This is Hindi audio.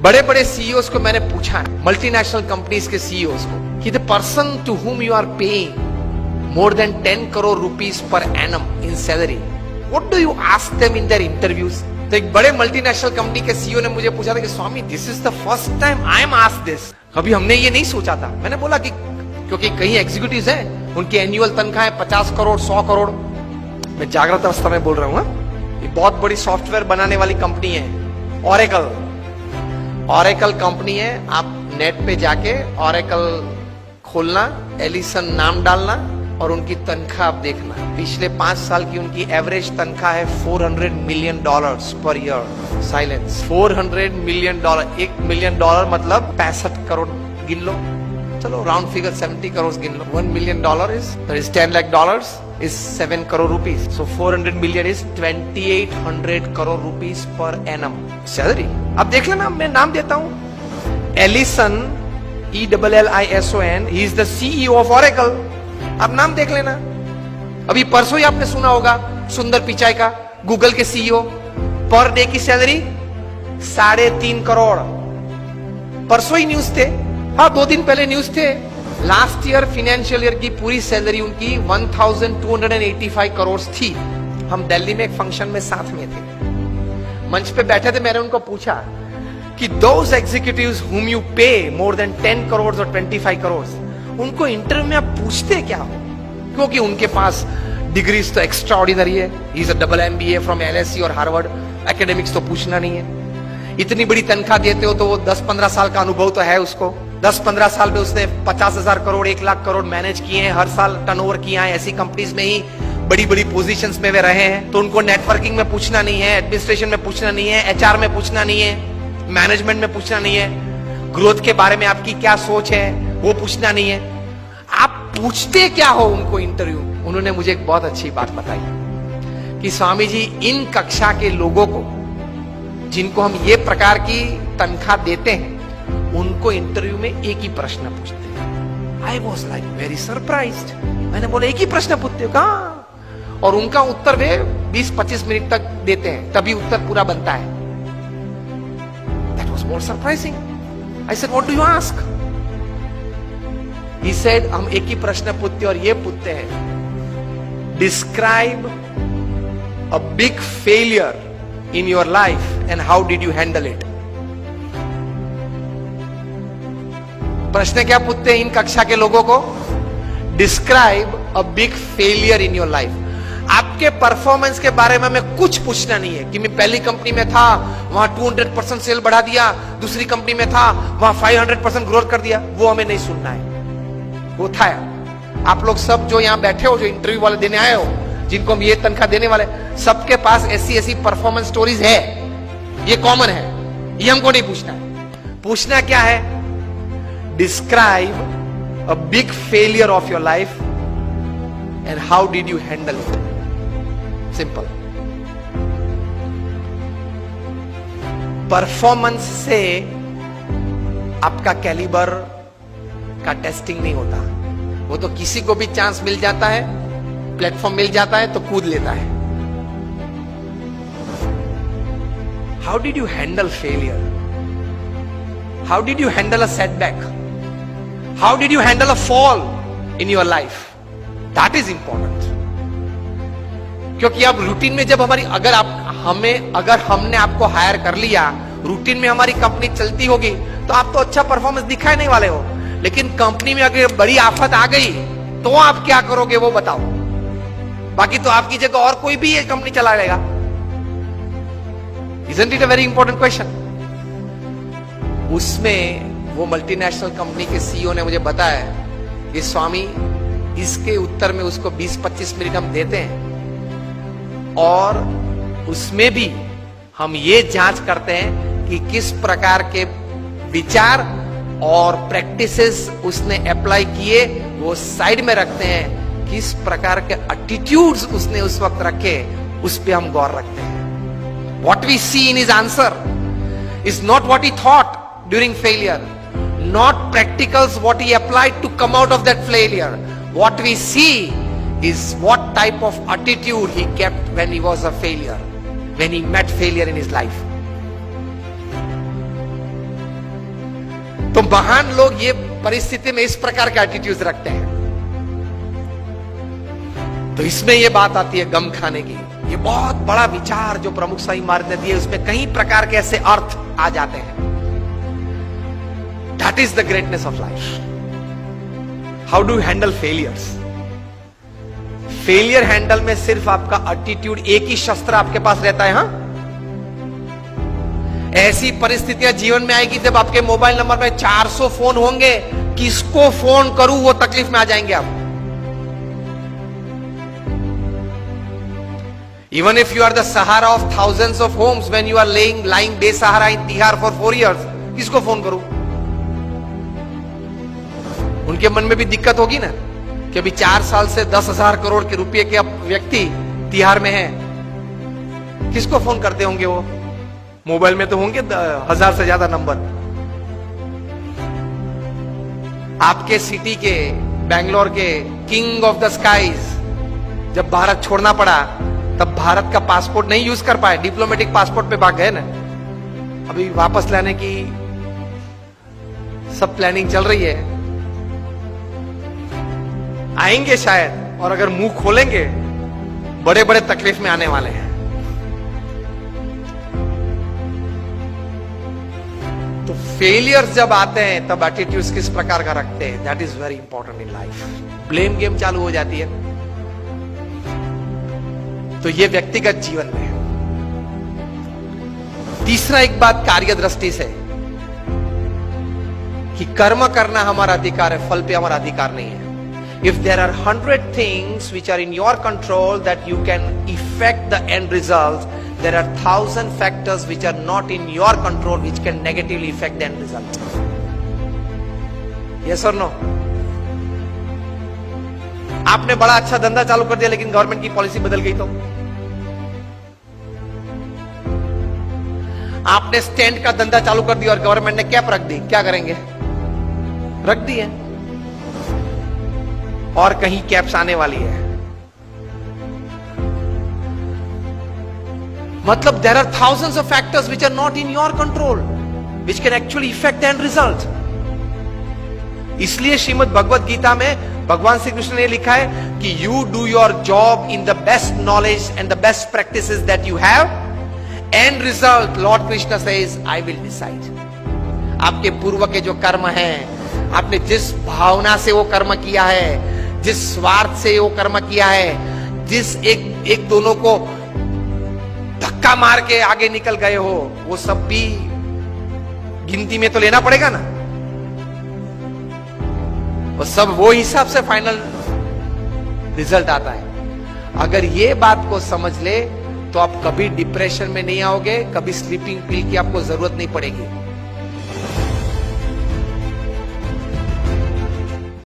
बड़े बड़े सीईओज को मैंने पूछा है, मल्टीनेशनल कंपनीज के सीईओज को, कि the person to whom you are paying more than 10 crore rupees per annum in salary, what do you ask them in their interviews? तो एक बड़े मल्टीनेशनल कंपनी के सीईओ ने मुझे पूछा था कि Swami this is the first time I am asked this, कभी हमने ये नहीं सोचा था। मैंने बोला कि क्योंकि कई एग्जीक्यूटिव्स हैं, उनकी एनुअल तनख्वाह है 50 करोड़ 100 करोड़। मैं जागृत अवस्था में बोल रहा हूँ, ये बहुत बड़ी सॉफ्टवेयर बनाने वाली कंपनी है, ऑरेकल कंपनी है। आप नेट पे जाके ऑरेकल खोलना, एलिसन नाम डालना और उनकी तनख्वाह आप देखना। पिछले 5 साल की उनकी एवरेज तनख्वाह है $400 million per year. Silence. $400 million, $1 million मतलब 65 करोड़ गिन लो, चलो राउंड फिगर 70 करोड़ गिन लो। $1 million is $10 lakh is 7 crore rupees. So 400 million is 2800 crore rupees per annum salary. अब देख लेना, मैं नाम देता हूं, Allison, ELLISON, he is the CEO of Oracle। अब नाम देख लेना। अभी परसों ही आपने सुना होगा सुंदर पिचाई का, गूगल के सीईओ, पर डे की सैलरी 3.5 करोड़। परसों ही न्यूज थे, हाँ 2 दिन पहले न्यूज थे। लास्ट ईयर फाइनेंशियल ईयर की पूरी सैलरी उनकी 1285 करोड़ थी। हम दिल्ली में एक फंक्शन में साथ में थे, मंच पे बैठे थे। मैंने उनको पूछा कि दोज एग्जीक्यूटिव्स हुम यू पे मोर देन 10 करोड़ और 25 करोड़, उनको इंटरव्यू में आप पूछते क्या हो? क्योंकि उनके पास डिग्रीज तो एक्स्ट्रा ऑर्डिनरी है, he is a double MBA from LSE और हार्वर्ड, एकेडमिक्स तो पूछना नहीं है। इतनी बड़ी तनख्वाह देते हो तो वो 10-15 साल का अनुभव तो है उसको। 10-15 साल में उसने 50,000 करोड़ 1 लाख करोड़ मैनेज किए हैं, हर साल टर्नओवर किया है। ऐसी कंपनीज में ही बड़ी बड़ी पोजीशंस में वे रहे हैं, तो उनको नेटवर्किंग में पूछना नहीं है, एडमिनिस्ट्रेशन में पूछना नहीं है, HR में पूछना नहीं है, मैनेजमेंट में पूछना नहीं है, ग्रोथ के बारे में आपकी क्या सोच है वो पूछना नहीं है। आप पूछते क्या हो उनको इंटरव्यू? उन्होंने मुझे एक बहुत अच्छी बात बताई कि स्वामी जी, इन कक्षा के लोगों को जिनको हम ये प्रकार की तनख्वाह देते हैं, उनको इंटरव्यू में एक ही प्रश्न पूछते हैं। I was like very surprised. मैंने बोला एक ही प्रश्न पूछते हो कहाँ? और उनका उत्तर वे 20-25 मिनट तक देते हैं, तभी उत्तर पूरा बनता है। That was more surprising. I said, what do you ask? He said, हम एक ही प्रश्न पूछते और ये पूछते हैं, describe a big failure in your life and how did you handle it. प्रश्न क्या पूछते हैं इन कक्षा के लोगों को? Describe a big failure in your life. आपके परफॉर्मेंस के बारे में हमें कुछ पूछना नहीं है कि मैं पहली कंपनी में था, वहां 200% सेल बढ़ा दिया, दूसरी कंपनी में था, वहां 500% ग्रोथ कर दिया, वो हमें नहीं सुनना है। वो था आप लोग सब जो यहां बैठे हो, जो इंटरव्यू वाले देने आए हो, जिनको हम ये तनख्वाह देने वाले, सबके पास ऐसी परफॉर्मेंस स्टोरीज है, ये कॉमन है, ये हमको नहीं पूछना है। पूछना क्या है? Describe a big failure of your life and how did you handle it. Simple. Performance से आपका कैलिबर का टेस्टिंग नहीं होता, वो तो किसी को भी चांस मिल जाता है, प्लेटफॉर्म मिल जाता है तो कूद लेता है। How did you handle failure? How did you handle a setback? How did you handle a fall in your life? That is important. क्योंकि अब रूटीन में जब हमारी अगर हमने आपको हायर कर लिया, रूटीन में हमारी कंपनी चलती होगी, तो आप तो अच्छा परफॉर्मेंस दिखाए नहीं वाले हो। लेकिन कंपनी में अगर बड़ी आफत आ गई तो आप क्या करोगे वो बताओ। बाकी तो आपकी जगह और कोई भी ये कंपनी चला लेगा। Isn't it a very important question? उसमें वो मल्टीनेशनल कंपनी के सीईओ ने मुझे बताया कि स्वामी, इसके उत्तर में उसको 20-25 मिनट हम देते हैं और उसमें भी हम ये जांच करते हैं कि किस प्रकार के विचार और प्रैक्टिसेस उसने अप्लाई किए, वो साइड में रखते हैं। किस प्रकार के एटीट्यूड्स उसने उस वक्त रखे, उस पे हम गौर रखते हैं। What we see in his answer is not what he thought during failure, not practicals what he applied to come out of that failure. What we see is what type of attitude he kept when he was a failure, when he met failure in his life. तो महान लोग ये परिस्थिति में इस प्रकार के एटीट्यूड रखते हैं। तो इसमें ये बात आती है गम खाने की। ये बहुत बड़ा विचार जो प्रमुख स्वामी महाराज ने दिए, उसमें कई प्रकार के ऐसे अर्थ आ जाते हैं। That is the greatness of life. How do you handle failures? Failure handle में सिर्फ आपका एटीट्यूड, एक ही शस्त्र आपके पास रहता है। हां, ऐसी परिस्थितियां जीवन में आएगी जब आपके मोबाइल नंबर में 400 फोन होंगे, किसको फोन करूं वो तकलीफ में आ जाएंगे आप। Even if you are the Sahara of thousands of homes, when you are lying बेसहारा in Tihar for 4 years, किसको फोन करूं? उनके मन में भी दिक्कत होगी ना कि अभी 4 साल से 10,000 करोड़ के रुपए के व्यक्ति तिहाड़ में है, किसको फोन करते होंगे वो? मोबाइल में तो होंगे 1000 से ज्यादा नंबर। आपके सिटी के, बेंगलोर के किंग ऑफ द स्काईज जब भारत छोड़ना पड़ा, तब भारत का पासपोर्ट नहीं यूज कर पाए, डिप्लोमेटिक पासपोर्ट पे भाग गए ना। अभी वापस लाने की सब प्लानिंग चल रही है, आएंगे शायद, और अगर मुंह खोलेंगे बड़े बड़े तकलीफ में आने वाले हैं। तो फेलियर्स जब आते हैं तब एटीट्यूड्स किस प्रकार का रखते हैं, that is very important in life. Blame game चालू हो जाती है। तो ये व्यक्तिगत जीवन में है। तीसरा एक बात कार्य दृष्टि से कि कर्म करना हमारा अधिकार है, फल पे हमारा अधिकार नहीं है। If there are 100 things which are in your control that you can affect the end result, there are 1000 factors which are not in your control which can negatively affect the end result. Yes और नो? आपने बड़ा अच्छा धंधा चालू कर दिया लेकिन गवर्नमेंट की पॉलिसी बदल गई तो? आपने स्टैंड का धंधा चालू कर दिया और गवर्नमेंट ने कैप रख दी, क्या करेंगे? रख दी है, और कहीं कैप्स आने वाली है। मतलब there are thousands of factors which are not in your control which can actually affect the end result. इसलिए श्रीमद् भगवद गीता में भगवान श्री कृष्ण ने लिखा है कि you do your job in the best knowledge and the best practices that you have, and result Lord Krishna says I will decide. आपके पूर्व के जो कर्म हैं, आपने जिस भावना से वो कर्म किया है, जिस स्वार्थ से वो कर्म किया है, जिस एक दोनों को धक्का मार के आगे निकल गए हो, वो सब भी गिनती में तो लेना पड़ेगा ना। वो सब वो हिसाब से फाइनल रिजल्ट आता है। अगर ये बात को समझ ले तो आप कभी डिप्रेशन में नहीं आओगे, कभी स्लीपिंग पिल की आपको जरूरत नहीं पड़ेगी।